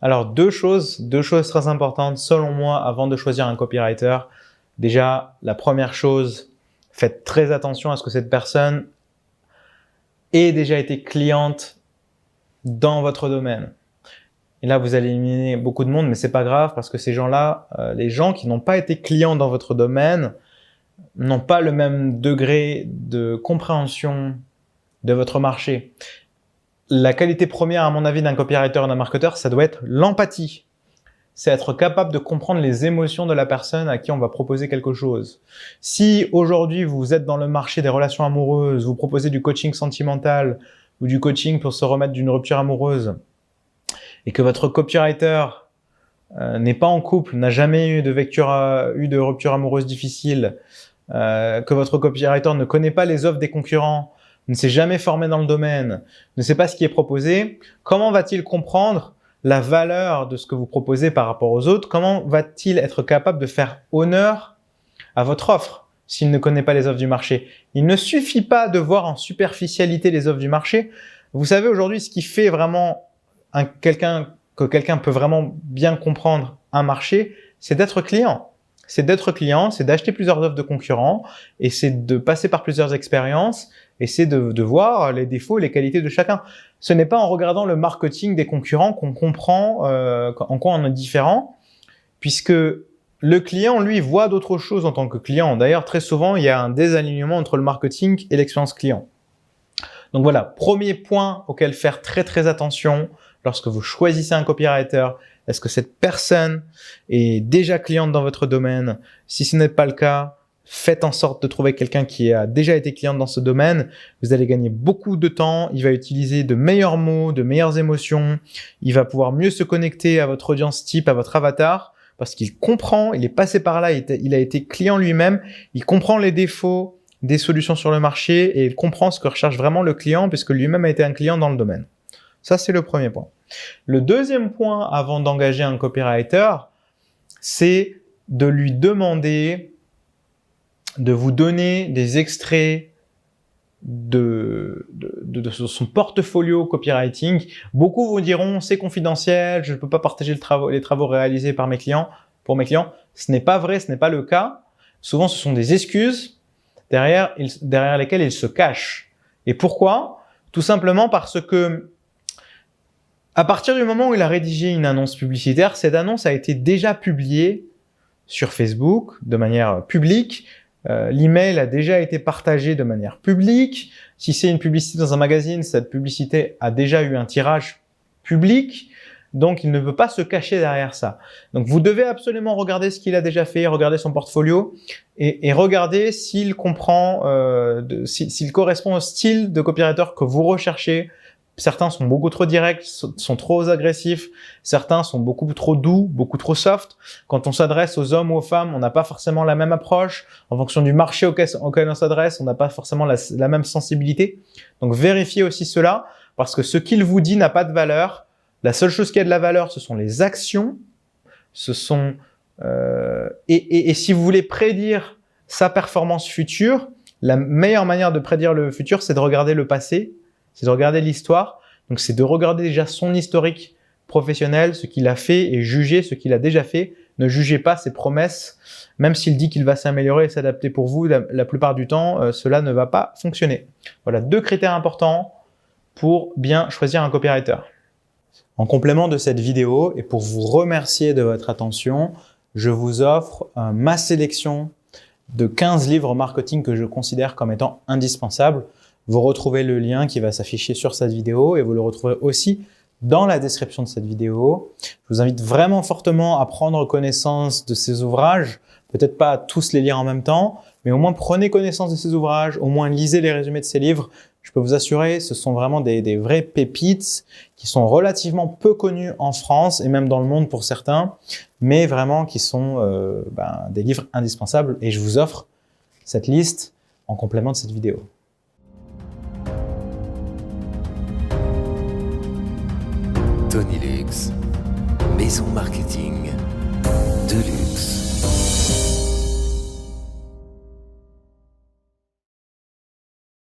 Alors deux choses très importantes selon moi avant de choisir un copywriter. Déjà, la première chose, faites très attention à ce que cette personne ait déjà été cliente dans votre domaine. Et là, vous allez éliminer beaucoup de monde, mais c'est pas grave parce que ces gens-là, les gens qui n'ont pas été clients dans votre domaine, n'ont pas le même degré de compréhension de votre marché. La qualité première, à mon avis, d'un copywriter et d'un marketeur, ça doit être l'empathie. C'est être capable de comprendre les émotions de la personne à qui on va proposer quelque chose. Si aujourd'hui, vous êtes dans le marché des relations amoureuses, vous proposez du coaching sentimental ou du coaching pour se remettre d'une rupture amoureuse et que votre copywriter n'est pas en couple, n'a jamais eu de rupture amoureuse difficile, que votre copywriter ne connaît pas les offres des concurrents, ne s'est jamais formé dans le domaine, ne sait pas ce qui est proposé, comment va-t-il comprendre la valeur de ce que vous proposez par rapport aux autres? Comment va-t-il être capable de faire honneur à votre offre s'il ne connaît pas les offres du marché? Il ne suffit pas de voir en superficialité les offres du marché. Vous savez aujourd'hui ce qui fait vraiment que quelqu'un peut vraiment bien comprendre un marché, c'est d'être client. C'est d'acheter plusieurs offres de concurrents et c'est de passer par plusieurs expériences et c'est de voir les défauts et les qualités de chacun. Ce n'est pas en regardant le marketing des concurrents qu'on comprend en quoi on est différent, puisque le client, lui, voit d'autres choses en tant que client. D'ailleurs, très souvent, il y a un désalignement entre le marketing et l'expérience client. Donc voilà, premier point auquel faire très très attention lorsque vous choisissez un copywriter. Est-ce que cette personne est déjà cliente dans votre domaine? Si ce n'est pas le cas, faites en sorte de trouver quelqu'un qui a déjà été cliente dans ce domaine. Vous allez gagner beaucoup de temps. Il va utiliser de meilleurs mots, de meilleures émotions. Il va pouvoir mieux se connecter à votre audience type, à votre avatar, parce qu'il comprend, il est passé par là, il a été client lui-même. Il comprend les défauts des solutions sur le marché et il comprend ce que recherche vraiment le client puisque lui-même a été un client dans le domaine. Ça, c'est le premier point. Le deuxième point avant d'engager un copywriter, c'est de lui demander de vous donner des extraits de son portfolio copywriting. Beaucoup vous diront c'est confidentiel, je ne peux pas partager les travaux réalisés par pour mes clients. Ce n'est pas vrai, ce n'est pas le cas. Souvent, ce sont des excuses derrière lesquelles ils se cachent. Et pourquoi? Tout simplement parce que à partir du moment où il a rédigé une annonce publicitaire, cette annonce a été déjà publiée sur Facebook de manière publique. L'email a déjà été partagé de manière publique. Si c'est une publicité dans un magazine, cette publicité a déjà eu un tirage public. Donc, il ne peut pas se cacher derrière ça. Donc, vous devez absolument regarder ce qu'il a déjà fait, regarder son portfolio et regarder s'il comprend, s'il correspond au style de copywriter que vous recherchez. Certains sont beaucoup trop directs, sont trop agressifs. Certains sont beaucoup trop doux, beaucoup trop soft. Quand on s'adresse aux hommes ou aux femmes, on n'a pas forcément la même approche. En fonction du marché auquel on s'adresse, on n'a pas forcément la même sensibilité. Donc, vérifiez aussi cela parce que ce qu'il vous dit n'a pas de valeur. La seule chose qui a de la valeur, ce sont les actions. Et si vous voulez prédire sa performance future, la meilleure manière de prédire le futur, c'est de regarder le passé, c'est de regarder l'histoire. Donc, c'est de regarder déjà son historique professionnel, ce qu'il a fait et juger ce qu'il a déjà fait. Ne jugez pas ses promesses, même s'il dit qu'il va s'améliorer et s'adapter pour vous. La plupart du temps, cela ne va pas fonctionner. Voilà 2 critères importants pour bien choisir un copywriter. En complément de cette vidéo et pour vous remercier de votre attention, je vous offre ma sélection de 15 livres marketing que je considère comme étant indispensables. Vous retrouvez le lien qui va s'afficher sur cette vidéo et vous le retrouverez aussi dans la description de cette vidéo. Je vous invite vraiment fortement à prendre connaissance de ces ouvrages. Peut-être pas à tous les lire en même temps, mais au moins prenez connaissance de ces ouvrages, au moins lisez les résumés de ces livres. Je peux vous assurer, ce sont vraiment des vraies pépites qui sont relativement peu connues en France et même dans le monde pour certains, mais vraiment qui sont des livres indispensables et je vous offre cette liste en complément de cette vidéo. Tony Luxe, maison marketing de luxe.